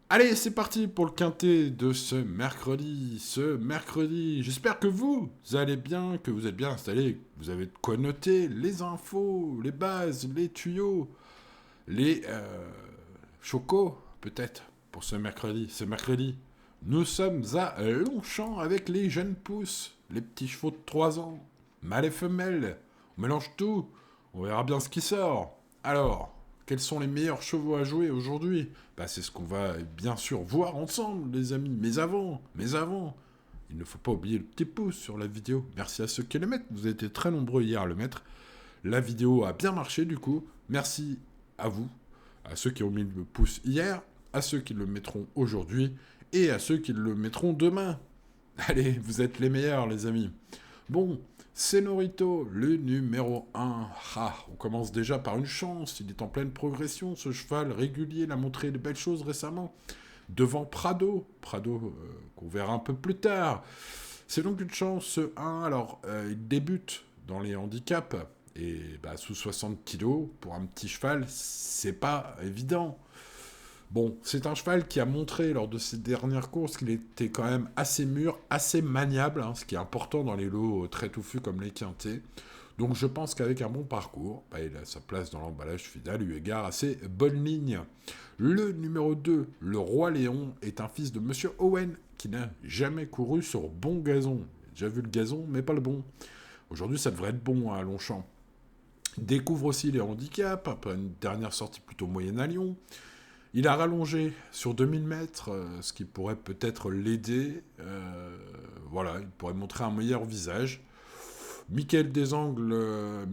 Allez, c'est parti pour le quintet de ce mercredi. J'espère que vous allez bien, que vous êtes bien installés, que vous avez de quoi noter les infos, les bases, les tuyaux, les chocos, peut-être, pour ce mercredi. Nous sommes à Longchamp avec les jeunes pousses, les petits chevaux de 3 ans, mâles et femelles. On mélange tout, on verra bien ce qui sort. Alors, quels sont les meilleurs chevaux à jouer aujourd'hui? Bah, c'est ce qu'on va bien sûr voir ensemble, les amis. Mais avant, il ne faut pas oublier le petit pouce sur la vidéo. Merci à ceux qui le mettent. Vous avez été très nombreux hier à le mettre. La vidéo a bien marché du coup. Merci à vous, à ceux qui ont mis le pouce hier, à ceux qui le mettront aujourd'hui et à ceux qui le mettront demain. Allez, vous êtes les meilleurs, les amis. Bon, c'est Norito, le numéro 1. Ah, on commence déjà par une chance. Il est en pleine progression, ce cheval régulier. Il a montré de belles choses récemment. Devant Prado. Qu'on verra un peu plus tard. C'est donc une chance, ce 1. Alors, il débute dans les handicaps. Et bah, sous 60 kilos, pour un petit cheval, c'est pas évident. Bon, c'est un cheval qui a montré lors de ses dernières courses qu'il était quand même assez mûr, assez maniable, hein, ce qui est important dans les lots très touffus comme les quintés. Donc je pense qu'avec un bon parcours, bah, il a sa place dans l'emballage final eu égard à ses bonnes lignes. Le numéro 2, le Roi Léon, est un fils de Monsieur Owen qui n'a jamais couru sur bon gazon. J'ai déjà vu le gazon, mais pas le bon. Aujourd'hui, ça devrait être bon à Longchamp. Il découvre aussi les handicaps, après une dernière sortie plutôt moyenne à Lyon. Il a rallongé sur 2000 mètres, ce qui pourrait peut-être l'aider. Voilà, il pourrait montrer un meilleur visage. Michael Desangles,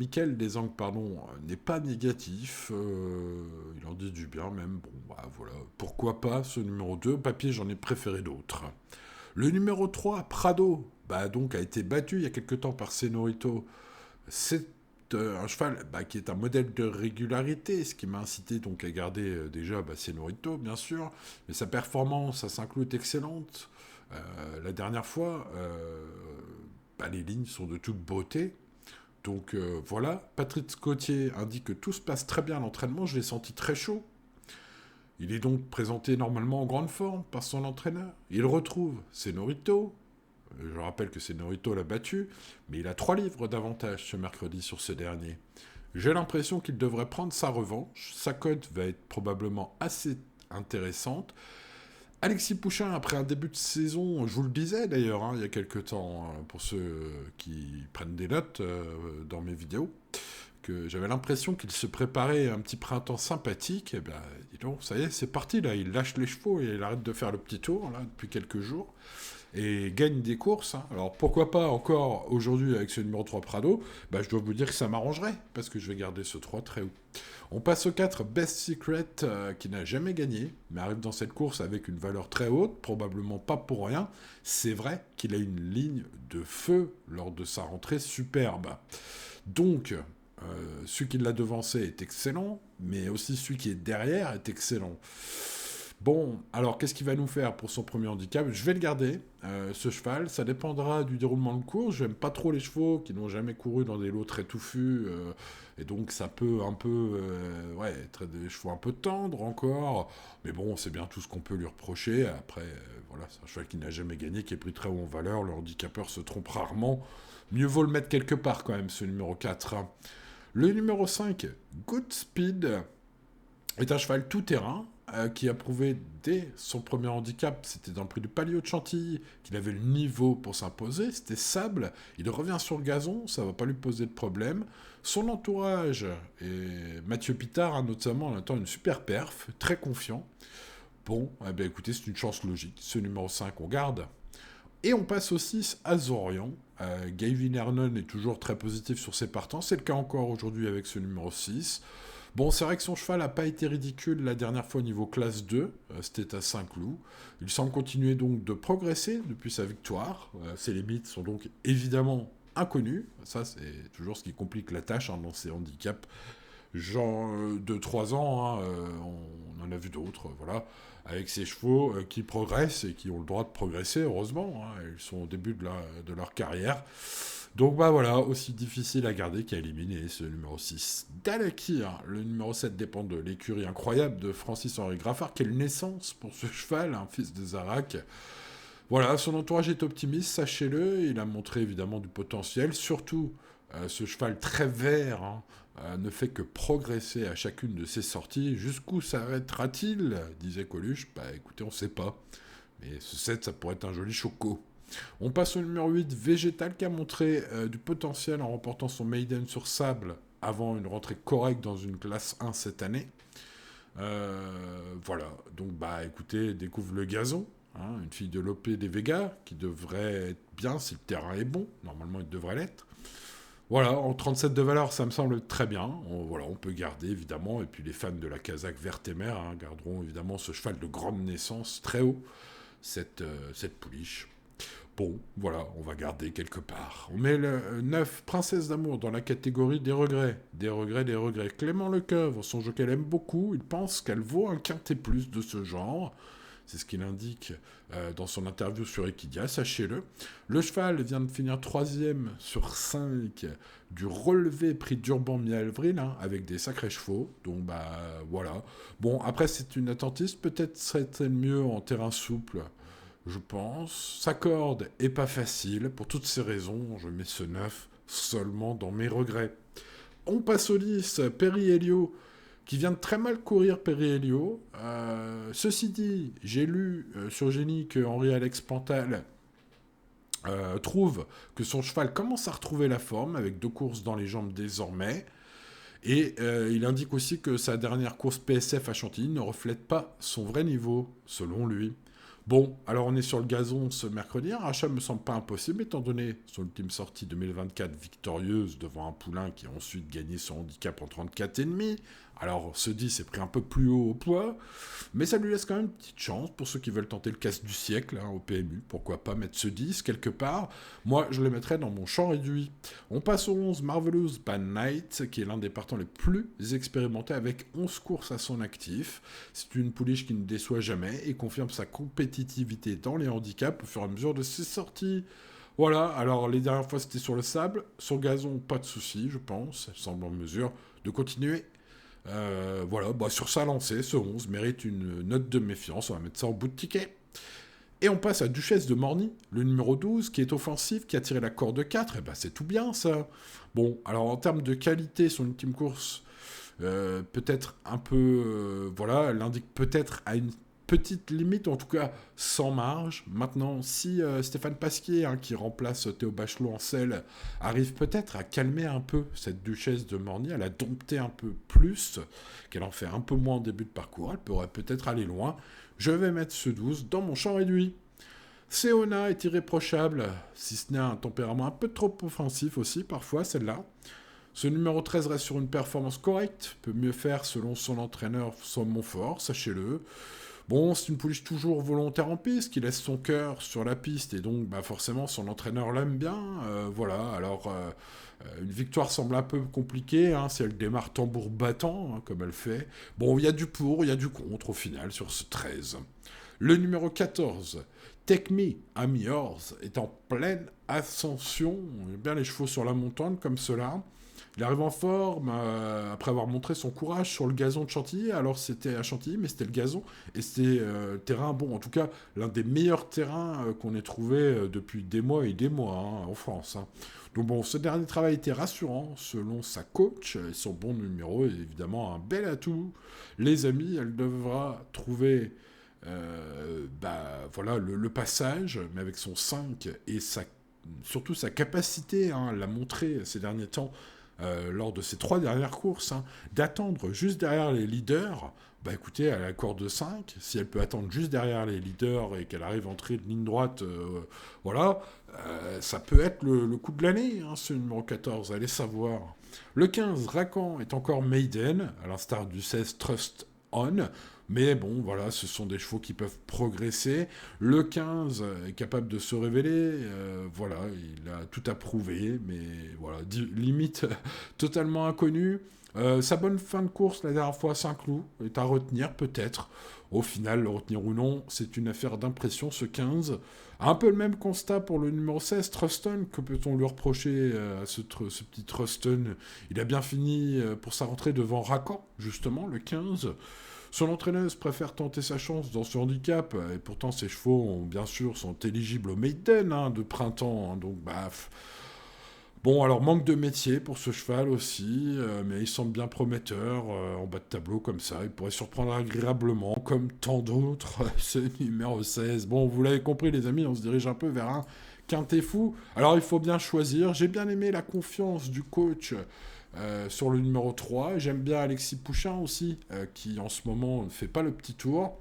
pardon, n'est pas négatif. Il en dit du bien même. Bon, bah voilà. Pourquoi pas ce numéro 2? Au papier, j'en ai préféré d'autres. Le numéro 3, Prado, bah donc a été battu il y a quelque temps par Senorito. C'est un cheval qui est un modèle de régularité, ce qui m'a incité donc à garder déjà Senorito, bien sûr, mais sa performance à Saint-Cloud est excellente. La dernière fois, les lignes sont de toute beauté. Donc voilà, Patrick Scottier indique que tout se passe très bien à l'entraînement, je l'ai senti très chaud. Il est donc présenté normalement en grande forme par son entraîneur. Il retrouve Senorito. Je rappelle que Senorito l'a battu, mais il a 3 livres d'avantage ce mercredi sur ce dernier. J'ai l'impression qu'il devrait prendre sa revanche. Sa cote va être probablement assez intéressante. Alexis Pouchin, après un début de saison, je vous le disais d'ailleurs, il y a quelques temps, pour ceux qui prennent des notes dans mes vidéos, que j'avais l'impression qu'il se préparait à un petit printemps sympathique. Et bien, dis donc, ça y est, c'est parti là. Il lâche les chevaux et il arrête de faire le petit tour là depuis quelques jours et gagne des courses. Alors pourquoi pas encore aujourd'hui avec ce numéro 3 Prado? Je dois vous dire que ça m'arrangerait parce que je vais garder ce 3 très haut. On passe au 4 Best Secret qui n'a jamais gagné mais arrive dans cette course avec une valeur très haute, probablement pas pour rien. C'est vrai qu'il a une ligne de feu lors de sa rentrée superbe. Donc celui qui l'a devancé est excellent, mais aussi celui qui est derrière est excellent. Bon, alors qu'est-ce qu'il va nous faire pour son premier handicap? Je vais le garder, ce cheval. Ça dépendra du déroulement de course. J'aime pas trop les chevaux qui n'ont jamais couru dans des lots très touffus. Et donc ça peut un peu... être des chevaux un peu tendres encore. Mais bon, c'est bien tout ce qu'on peut lui reprocher. Après, voilà, c'est un cheval qui n'a jamais gagné, qui est pris très haut en valeur. Le handicapeur se trompe rarement. Mieux vaut le mettre quelque part quand même, ce numéro 4. Le numéro 5, Good Speed, est un cheval tout-terrain qui a prouvé dès son premier handicap, c'était dans le prix du Palio de Chantilly, qu'il avait le niveau pour s'imposer, c'était Sable, il revient sur le gazon, ça va pas lui poser de problème. Son entourage, et Mathieu Pitard, notamment, en attend une super perf, très confiant. Bon, écoutez, c'est une chance logique, ce numéro 5, on garde. Et on passe au 6 à Zorion. Gavin Hernon est toujours très positif sur ses partants, c'est le cas encore aujourd'hui avec ce numéro 6. Bon, c'est vrai que son cheval n'a pas été ridicule la dernière fois au niveau classe 2, c'était à Saint-Cloud. Il semble continuer donc de progresser depuis sa victoire. Ses limites sont donc évidemment inconnues. Ça, c'est toujours ce qui complique la tâche dans ces handicaps. Genre de 3 ans, on en a vu d'autres, voilà, avec ces chevaux qui progressent et qui ont le droit de progresser, heureusement. Ils sont au début de leur carrière. Donc bah voilà, aussi difficile à garder qu'à éliminer ce numéro 6. Dalakir, le numéro 7 dépend de l'écurie incroyable de Francis-Henri Graffard. Quelle naissance pour ce cheval, un fils de Zarak. Voilà, son entourage est optimiste, sachez-le, il a montré évidemment du potentiel, surtout ce cheval très vert hein, ne fait que progresser à chacune de ses sorties. Jusqu'où s'arrêtera-t-il disait Coluche. Bah écoutez, on ne sait pas. Mais ce 7, ça pourrait être un joli choco. On passe au numéro 8, Végétal, qui a montré du potentiel en remportant son maiden sur sable avant une rentrée correcte dans une classe 1 cette année. Voilà, donc bah écoutez, découvre le gazon. Hein, une fille de Lope des Vegas qui devrait être bien si le terrain est bon. Normalement, il devrait l'être. Voilà, en 37 de valeur, ça me semble très bien. Voilà, on peut garder évidemment. Et puis les fans de la Kazakh verte et mer hein, garderont évidemment ce cheval de grande naissance très haut, cette pouliche. Bon, voilà, on va garder quelque part. On met le 9, Princesse d'amour, dans la catégorie des regrets. Des regrets, des regrets. Clément Lecoeuvre, son jeu qu'elle aime beaucoup, il pense qu'elle vaut un quintet plus de ce genre. C'est ce qu'il indique dans son interview sur Equidia, sachez-le. Le cheval vient de finir 3e sur 5 du relevé prix d'Urban mi-avril, hein, avec des sacrés chevaux. Donc, bah, voilà. Bon, après, c'est une attentiste. Peut-être serait-elle mieux en terrain souple, je pense. Sa corde est pas facile. Pour toutes ces raisons, je mets ce 9 seulement dans mes regrets. On passe au 10, Perry Elio, qui vient de très mal courir, Perry Elio. Ceci dit, j'ai lu sur Génie que Henri-Alex Pantal trouve que son cheval commence à retrouver la forme, avec 2 courses dans les jambes désormais. Et il indique aussi que sa dernière course PSF à Chantilly ne reflète pas son vrai niveau, selon lui. Bon, alors on est sur le gazon ce mercredi. Un rachat me semble pas impossible, étant donné son ultime sortie 2024 victorieuse devant un poulain qui a ensuite gagné son handicap en 34,5. Alors, ce 10 est pris un peu plus haut au poids, mais ça lui laisse quand même une petite chance pour ceux qui veulent tenter le casse du siècle hein, au PMU. Pourquoi pas mettre ce 10 quelque part. Moi, je le mettrais dans mon champ réduit. On passe au 11, Marvelous Pan Knight, qui est l'un des partants les plus expérimentés avec 11 courses à son actif. C'est une pouliche qui ne déçoit jamais et confirme sa compétitivité dans les handicaps au fur et à mesure de ses sorties. Voilà, alors les dernières fois c'était sur le sable, sur gazon pas de souci je pense, elle semble en mesure de continuer. Voilà, bah sur sa lancée, ce 11 mérite une note de méfiance, on va mettre ça en bout de ticket. Et on passe à Duchesse de Morny, le numéro 12, qui est offensif, qui a tiré la corde 4, et bah c'est tout bien ça. Bon, alors en termes de qualité, son ultime course, peut-être un peu, voilà, elle indique peut-être à une petite limite, en tout cas sans marge. Maintenant, si Stéphane Pasquier, hein, qui remplace Théo Bachelot en selle, arrive peut-être à calmer un peu cette Duchesse de Morny, à la dompter un peu plus, qu'elle en fait un peu moins en début de parcours, elle pourrait peut-être aller loin. Je vais mettre ce 12 dans mon champ réduit. Seona est irréprochable, si ce n'est un tempérament un peu trop offensif aussi, parfois, celle-là. Ce numéro 13 reste sur une performance correcte, peut mieux faire selon son entraîneur Montfort, sachez-le. Bon, c'est une pouliche toujours volontaire en piste, qui laisse son cœur sur la piste, et donc bah, forcément son entraîneur l'aime bien. Voilà, alors une victoire semble un peu compliquée, hein, si elle démarre tambour battant, hein, comme elle fait. Bon, il y a du pour, il y a du contre au final sur ce 13. Le numéro 14, Take Me, I'm Yours, est en pleine ascension. Il y a bien les chevaux sur la montagne comme cela. Il arrive en forme après avoir montré son courage sur le gazon de Chantilly. Alors c'était à Chantilly, mais c'était le gazon et c'était terrain bon. En tout cas, l'un des meilleurs terrains qu'on ait trouvé depuis des mois et des mois hein, en France. Hein. Donc bon, ce dernier travail était rassurant selon sa coach et son bon numéro est évidemment un bel atout. Les amis, elle devra trouver voilà, le passage, mais avec son 5 et surtout sa capacité à la montrer ces derniers temps lors de ces 3 dernières courses, hein, d'attendre juste derrière les leaders. Bah écoutez, elle a la corde 5, si elle peut attendre juste derrière les leaders et qu'elle arrive à entrer de ligne droite, voilà, ça peut être le coup de l'année, hein, ce numéro 14, allez savoir. Le 15, Racan, est encore maiden, à l'instar du 16, Trust On, mais bon, voilà, ce sont des chevaux qui peuvent progresser. Le 15 est capable de se révéler, voilà, il a tout à prouver, mais voilà, limite totalement inconnu. Sa bonne fin de course la dernière fois à Saint-Cloud est à retenir peut-être. Au final, le retenir ou non, c'est une affaire d'impression, ce 15. Un peu le même constat pour le numéro 16, Truston. Que peut-on lui reprocher à ce petit Truston? Il a bien fini pour sa rentrée devant Racan, justement, le 15. Son entraîneuse préfère tenter sa chance dans ce handicap, et pourtant ses chevaux, bien sûr, sont éligibles au Maiden de printemps, donc Bon, alors manque de métier pour ce cheval aussi, mais il semble bien prometteur en bas de tableau comme ça. Il pourrait surprendre agréablement, comme tant d'autres. Ce numéro 16. Bon, vous l'avez compris les amis, on se dirige un peu vers un quintet fou. Alors il faut bien choisir. J'ai bien aimé la confiance du coach sur le numéro 3. J'aime bien Alexis Pouchin aussi, qui en ce moment ne fait pas le petit tour.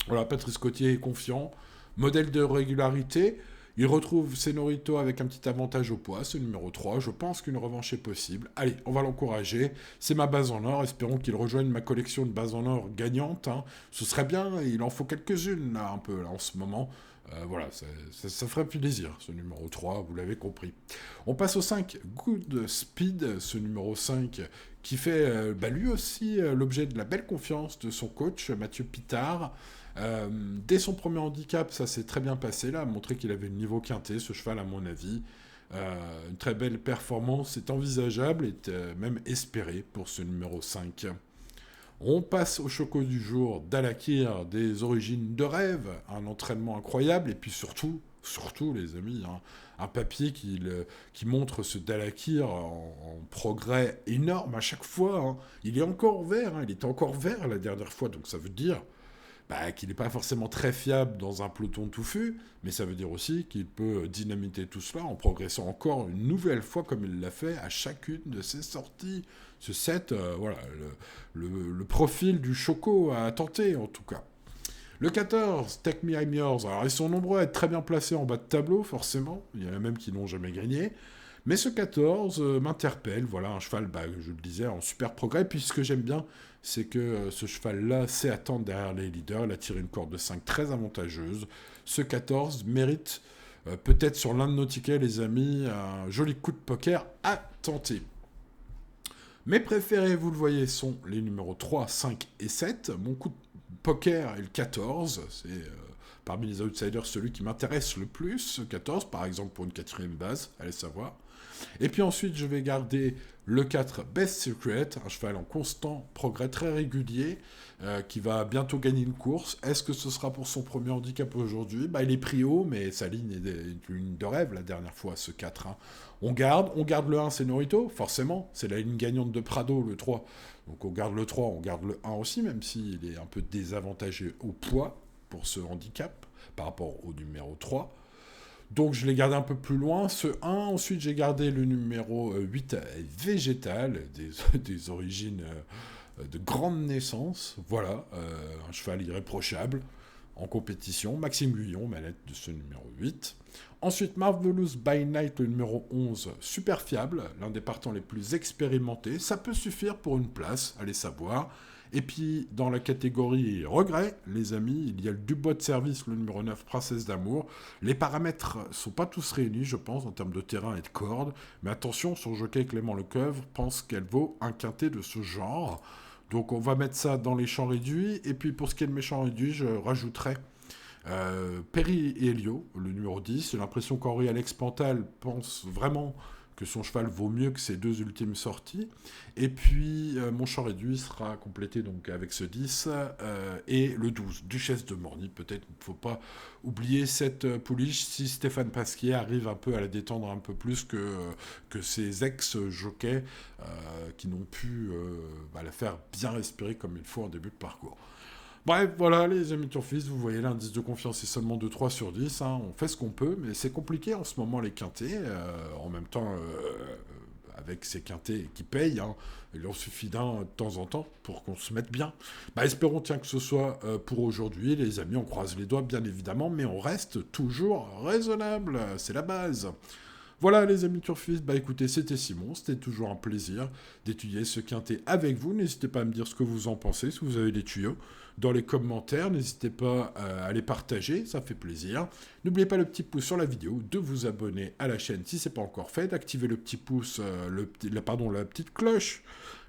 Voilà, Patrice Cottier est confiant. Modèle de régularité. Il retrouve Senorito avec un petit avantage au poids, ce numéro 3. Je pense qu'une revanche est possible. Allez, on va l'encourager. C'est ma base en or. Espérons qu'il rejoigne ma collection de bases en or gagnantes. Ce serait bien. Il en faut quelques-unes, là, un peu, là, en ce moment. Voilà, ça ferait plaisir, ce numéro 3, vous l'avez compris. On passe au 5, Good Speed, ce numéro 5, qui fait lui aussi l'objet de la belle confiance de son coach, Mathieu Pitard. Dès son premier handicap, ça s'est très bien passé, là, a montré qu'il avait le niveau quintet, ce cheval, à mon avis. Une très belle performance est envisageable et même espérée pour ce numéro 5. On passe au choco du jour d'Alakir, des origines de rêve, un entraînement incroyable, et puis surtout les amis, un papier qui montre ce Dalakir en progrès énorme à chaque fois. Il est encore vert, il était encore vert la dernière fois, donc ça veut dire qu'il n'est pas forcément très fiable dans un peloton touffu, mais ça veut dire aussi qu'il peut dynamiter tout cela en progressant encore une nouvelle fois comme il l'a fait à chacune de ses sorties. Ce set, voilà, le profil du Choco à tenter en tout cas. Le 14, Take Me I'm Yours. Alors ils sont nombreux à être très bien placés en bas de tableau, forcément. Il y en a même qui n'ont jamais gagné. Mais ce 14 m'interpelle. Voilà, un cheval, je le disais, en super progrès. Puis ce que j'aime bien, c'est que ce cheval-là sait attendre derrière les leaders. Il a tiré une corde de 5 très avantageuse. Ce 14 mérite, peut-être sur l'un de nos tickets, les amis, un joli coup de poker à tenter. Mes préférés, vous le voyez, sont les numéros 3, 5 et 7. Mon coup de poker est le 14. C'est parmi les outsiders celui qui m'intéresse le plus. 14, par exemple, pour une quatrième base, allez savoir. Et puis ensuite, je vais garder le 4, Best Secret, un cheval en constant progrès très régulier, qui va bientôt gagner une course. Est-ce que ce sera pour son premier handicap aujourd'hui? Il est pris haut, mais sa ligne est une ligne de rêve la dernière fois, ce 4. On garde le 1, c'est Norito, forcément, c'est la ligne gagnante de Prado, le 3. Donc on garde le 3, on garde le 1 aussi, même s'il est un peu désavantagé au poids pour ce handicap, par rapport au numéro 3. Donc je l'ai gardé un peu plus loin, ce 1. Ensuite j'ai gardé le numéro 8, Végétal, des origines de grande naissance. Voilà, un cheval irréprochable en compétition. Maxime Guyon, manette de ce numéro 8. Ensuite Marvelous by Night, le numéro 11, super fiable, l'un des partants les plus expérimentés. Ça peut suffire pour une place, allez savoir. Et puis, dans la catégorie regret, les amis, il y a le Dubois de service, le numéro 9, Princesse d'amour. Les paramètres sont pas tous réunis, je pense, en termes de terrain et de cordes. Mais attention, son jockey Clément Lecoeuvre pense qu'elle vaut un quintet de ce genre. Donc, on va mettre ça dans les champs réduits. Et puis, pour ce qui est de mes champs réduits, je rajouterai Perry et Elio, le numéro 10. J'ai l'impression qu'Henri Alex Pantal pense vraiment que son cheval vaut mieux que ses deux ultimes sorties. Et puis, mon champ réduit sera complété donc avec ce 10 et le 12, Duchesse de Morny. Peut-être qu'il ne faut pas oublier cette pouliche si Stéphane Pasquier arrive un peu à la détendre un peu plus que ses ex-jockeys qui n'ont pu la faire bien respirer comme il faut en début de parcours. Bref, voilà les amis Turfistes, vous voyez l'indice de confiance est seulement de 3 sur 10, on fait ce qu'on peut, mais c'est compliqué en ce moment les quintés, en même temps avec ces quintés qui payent, il en suffit d'un de temps en temps pour qu'on se mette bien. Espérons que ce soit pour aujourd'hui les amis, on croise les doigts bien évidemment, mais on reste toujours raisonnable, c'est la base. Voilà les amis turfistes, écoutez, c'était Simon, c'était toujours un plaisir d'étudier ce quintet avec vous. N'hésitez pas à me dire ce que vous en pensez, si vous avez des tuyaux dans les commentaires. N'hésitez pas à les partager, ça fait plaisir. N'oubliez pas le petit pouce sur la vidéo, de vous abonner à la chaîne si ce n'est pas encore fait, d'activer le petit pouce, la petite cloche,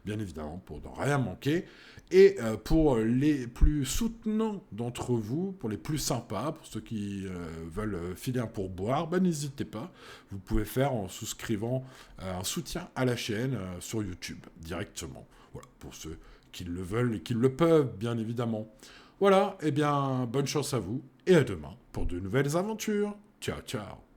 bien évidemment, pour ne rien manquer. Et pour les plus soutenants d'entre vous, pour les plus sympas, pour ceux qui veulent filer un pourboire, n'hésitez pas. Vous pouvez faire en souscrivant un soutien à la chaîne sur YouTube, directement. Voilà, pour ceux qui le veulent et qui le peuvent, bien évidemment. Voilà, eh bien, bonne chance à vous, et à demain pour de nouvelles aventures. Ciao, ciao.